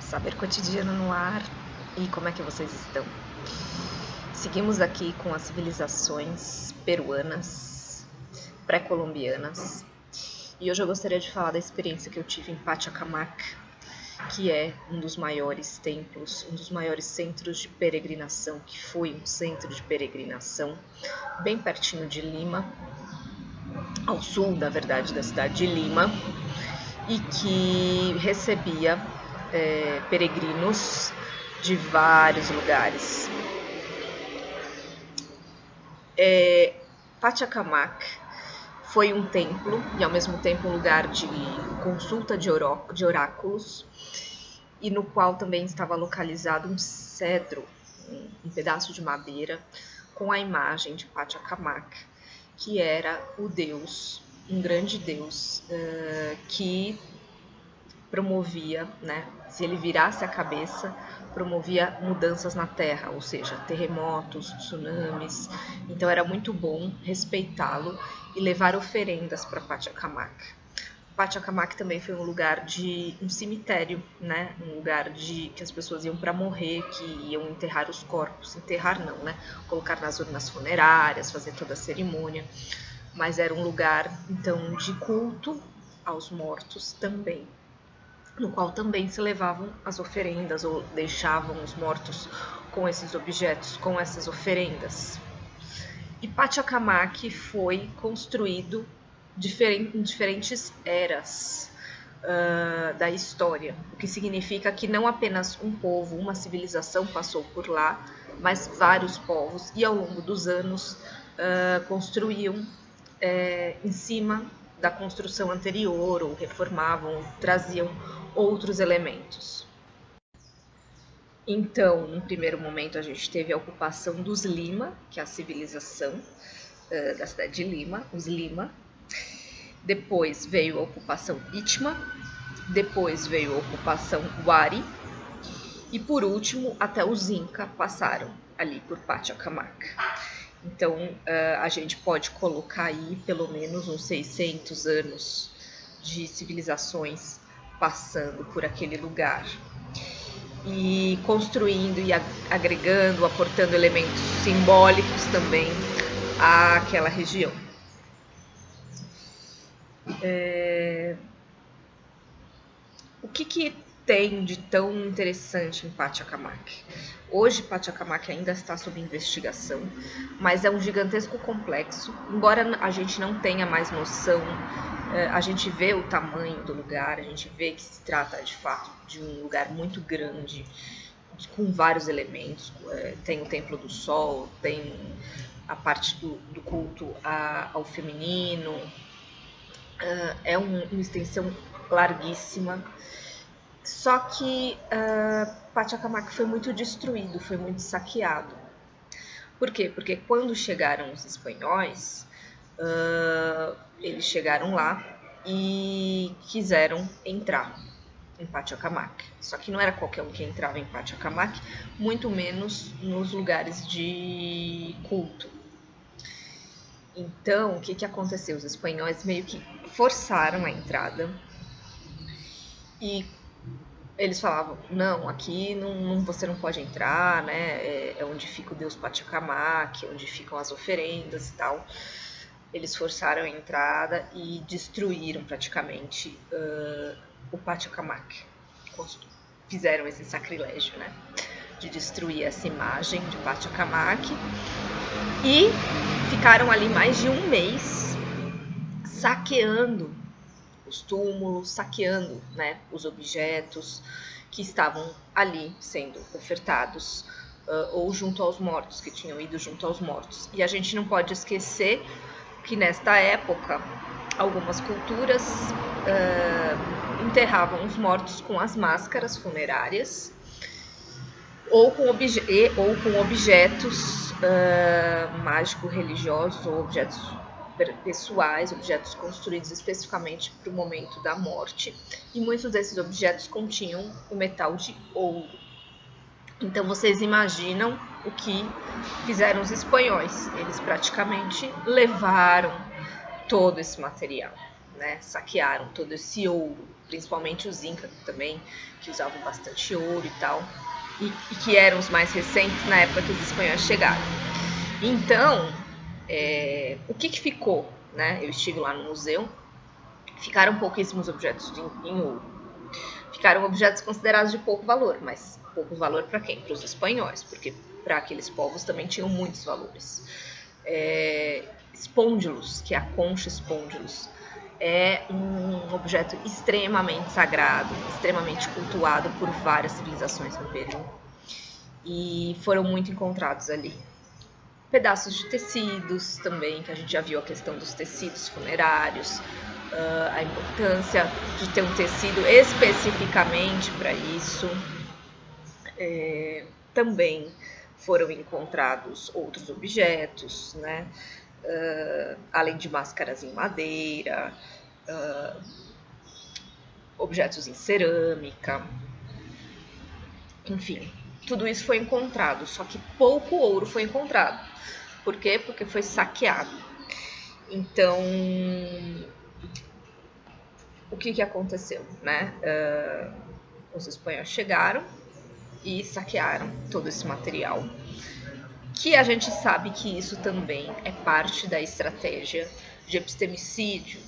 Saber cotidiano no ar e como é que vocês estão? Seguimos aqui com as civilizações peruanas, pré-colombianas, e hoje eu gostaria de falar da experiência que eu tive em Pachacamac, que é um dos maiores templos, um dos maiores centros de peregrinação, que foi um centro de peregrinação bem pertinho de Lima, ao sul, na verdade, da cidade de Lima, e que recebia peregrinos de vários lugares. Pachacamac foi um templo e ao mesmo tempo um lugar de consulta de oráculos, e no qual também estava localizado um cedro, um pedaço de madeira com a imagem de Pachacamac, que era o deus, um grande deus que promovia, né, se ele virasse a cabeça, promovia mudanças na terra, ou seja, terremotos, tsunamis. Então era muito bom respeitá-lo e levar oferendas para Pachacamac. Pachacamac também foi um lugar de um cemitério, né, um lugar de que as pessoas iam para morrer, que iam enterrar os corpos, enterrar não, né, colocar nas urnas funerárias, fazer toda a cerimônia. Mas era um lugar então de culto aos mortos também, no qual também se levavam as oferendas ou deixavam os mortos com esses objetos, com essas oferendas. E Pachacamac foi construído em diferentes eras da história, o que significa que não apenas um povo, uma civilização passou por lá, mas vários povos, e ao longo dos anos construíam em cima da construção anterior, ou reformavam, ou traziam outros elementos. Então, no primeiro momento, a gente teve a ocupação dos Lima, que é a civilização da cidade de Lima, os Lima. Depois veio a ocupação Itma, depois veio a ocupação Wari, e por último, até os Inca passaram ali por Pachacamac. Então, a gente pode colocar aí pelo menos uns 600 anos de civilizações passando por aquele lugar e construindo e agregando, aportando elementos simbólicos também àquela região. O que tem de tão interessante em Pachacamac? Hoje Pachacamac ainda está sob investigação, mas é um gigantesco complexo. Embora a gente não tenha mais noção, a gente vê o tamanho do lugar, a gente vê que se trata de fato de um lugar muito grande, com vários elementos. Tem o Templo do Sol, tem a parte do culto ao feminino, é uma extensão larguíssima. Só que Pachacamac foi muito destruído, foi muito saqueado. Por quê? Porque quando chegaram os espanhóis, eles chegaram lá e quiseram entrar em Pachacamac. Só que não era qualquer um que entrava em Pachacamac, muito menos nos lugares de culto. Então, o que aconteceu? Os espanhóis meio que forçaram a entrada e eles falavam, não, aqui você não pode entrar, né? É onde fica o deus Pachacamac, onde ficam as oferendas e tal. Eles forçaram a entrada e destruíram praticamente o Pachacamac. Fizeram esse sacrilégio, né? De destruir essa imagem de Pachacamac. E ficaram ali mais de um mês saqueando os túmulos, saqueando, né, os objetos que estavam ali sendo ofertados ou junto aos mortos, que tinham ido junto aos mortos. E a gente não pode esquecer que nesta época algumas culturas enterravam os mortos com as máscaras funerárias ou com objetos mágico-religiosos ou objetos pessoais, objetos construídos especificamente para o momento da morte, e muitos desses objetos continham o metal de ouro. Então vocês imaginam o que fizeram os espanhóis? Eles praticamente levaram todo esse material, né? Saquearam todo esse ouro. principalmente os Incas também, que usavam bastante ouro e tal, e que eram os mais recentes na época que os espanhóis chegaram. Então, o que ficou, né? Eu estive lá no museu, ficaram pouquíssimos objetos em ouro. Ficaram objetos considerados de pouco valor, mas pouco valor para quem? Para os espanhóis, porque para aqueles povos também tinham muitos valores. Espôndilos, que é a concha espôndilos, é um objeto extremamente sagrado, extremamente cultuado por várias civilizações no Peru, e foram muito encontrados ali. Pedaços de tecidos também, que a gente já viu a questão dos tecidos funerários, a importância de ter um tecido especificamente para isso. Também foram encontrados outros objetos, né? Além de máscaras em madeira, objetos em cerâmica, enfim, tudo isso foi encontrado, só que pouco ouro foi encontrado. Por quê? Porque foi saqueado. Então, o que aconteceu, né? Os espanhóis chegaram e saquearam todo esse material, que a gente sabe que isso também é parte da estratégia de epistemicídio,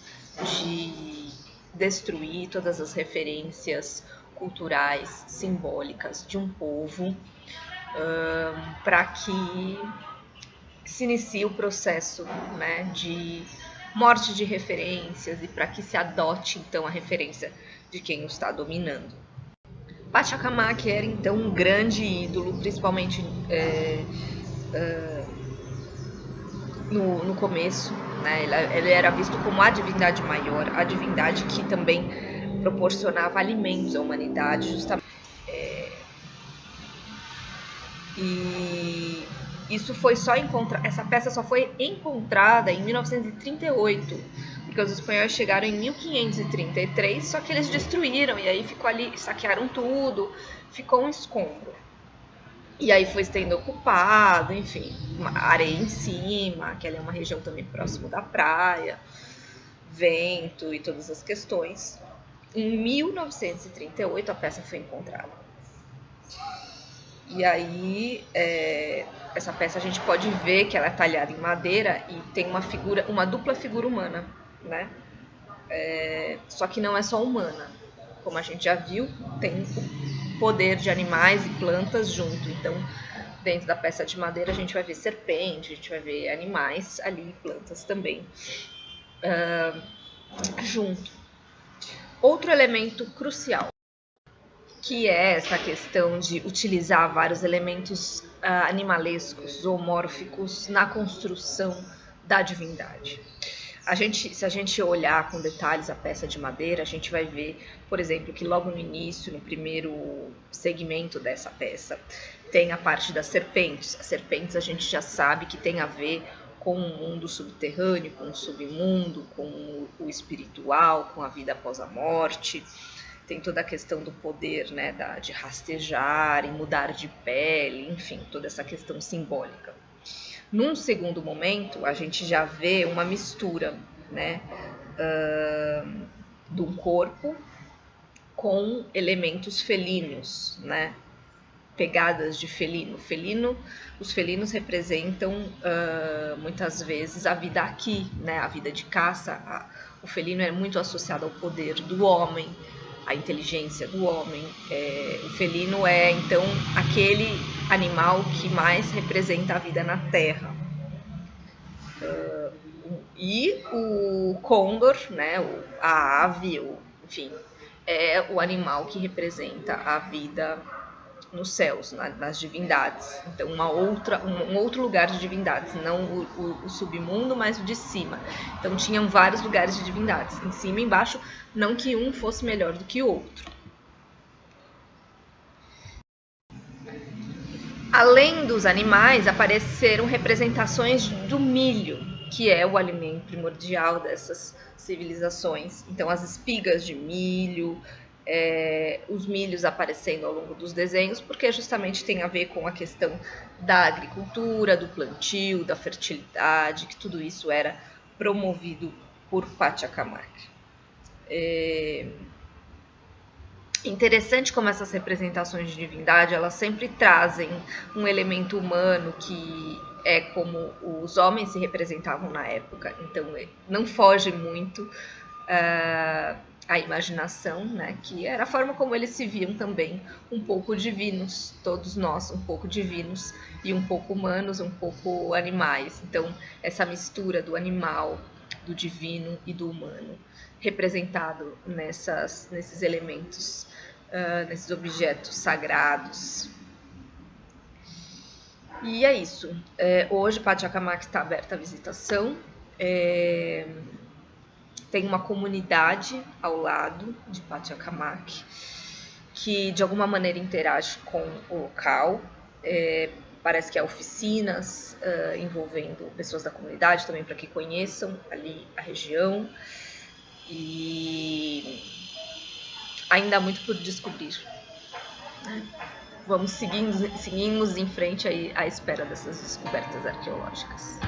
de destruir todas as referências culturais, simbólicas de um povo, para que se inicie o processo, né, de morte de referências e para que se adote então a referência de quem o está dominando. Pachacamac era então um grande ídolo, principalmente no começo, né? Ele era visto como a divindade maior, a divindade que também proporcionava alimentos à humanidade, justamente. E isso foi só essa peça só foi encontrada em 1938, porque os espanhóis chegaram em 1533, só que eles destruíram e aí ficou ali, saquearam tudo, ficou um escombro. E aí foi sendo ocupado, enfim, areia em cima, que ali é uma região também próximo da praia, vento e todas as questões. Em 1938 a peça foi encontrada. E aí essa peça a gente pode ver que ela é talhada em madeira e tem uma dupla figura humana, né? Só que não é só humana, como a gente já viu, tem o poder de animais e plantas junto. Então, dentro da peça de madeira a gente vai ver serpente, a gente vai ver animais ali, plantas também junto. Outro elemento crucial, que é essa questão de utilizar vários elementos animalescos, zoomórficos na construção da divindade. Se a gente olhar com detalhes a peça de madeira, a gente vai ver, por exemplo, que logo no início, no primeiro segmento dessa peça, tem a parte das serpentes. As serpentes a gente já sabe que tem a ver com o mundo subterrâneo, com o submundo, com o espiritual, com a vida após a morte. Tem toda a questão do poder, né, de rastejar e mudar de pele, enfim, toda essa questão simbólica. Num segundo momento, a gente já vê uma mistura, né, de um corpo com elementos felinos, né, pegadas de felino. Os felinos representam muitas vezes a vida aqui, né, a vida de caça. O felino é muito associado ao poder do homem, à inteligência do homem. O felino é então aquele animal que mais representa a vida na terra. E o condor, né, a ave, enfim, é o animal que representa a vida nos céus, nas divindades. Então, um outro lugar de divindades, não o submundo, mas o de cima. Então, tinham vários lugares de divindades, em cima e embaixo, não que um fosse melhor do que o outro. Além dos animais, apareceram representações do milho, que é o alimento primordial dessas civilizações. Então, as espigas de milho, os milhos aparecendo ao longo dos desenhos, porque justamente tem a ver com a questão da agricultura, do plantio, da fertilidade, que tudo isso era promovido por Pachacamac. Interessante como essas representações de divindade, elas sempre trazem um elemento humano que é como os homens se representavam na época, então não foge muito a imaginação, né? Que era a forma como eles se viam também, um pouco divinos, todos nós um pouco divinos e um pouco humanos, um pouco animais. Então essa mistura do animal, do divino e do humano, representado nesses elementos, nesses objetos sagrados. E é isso. Hoje Pachacamac está aberta à visitação. Tem uma comunidade ao lado de Pachacamac que de alguma maneira interage com o local. Parece que há oficinas envolvendo pessoas da comunidade também para que conheçam ali a região. E ainda há muito por descobrir. Vamos seguimos em frente aí à espera dessas descobertas arqueológicas.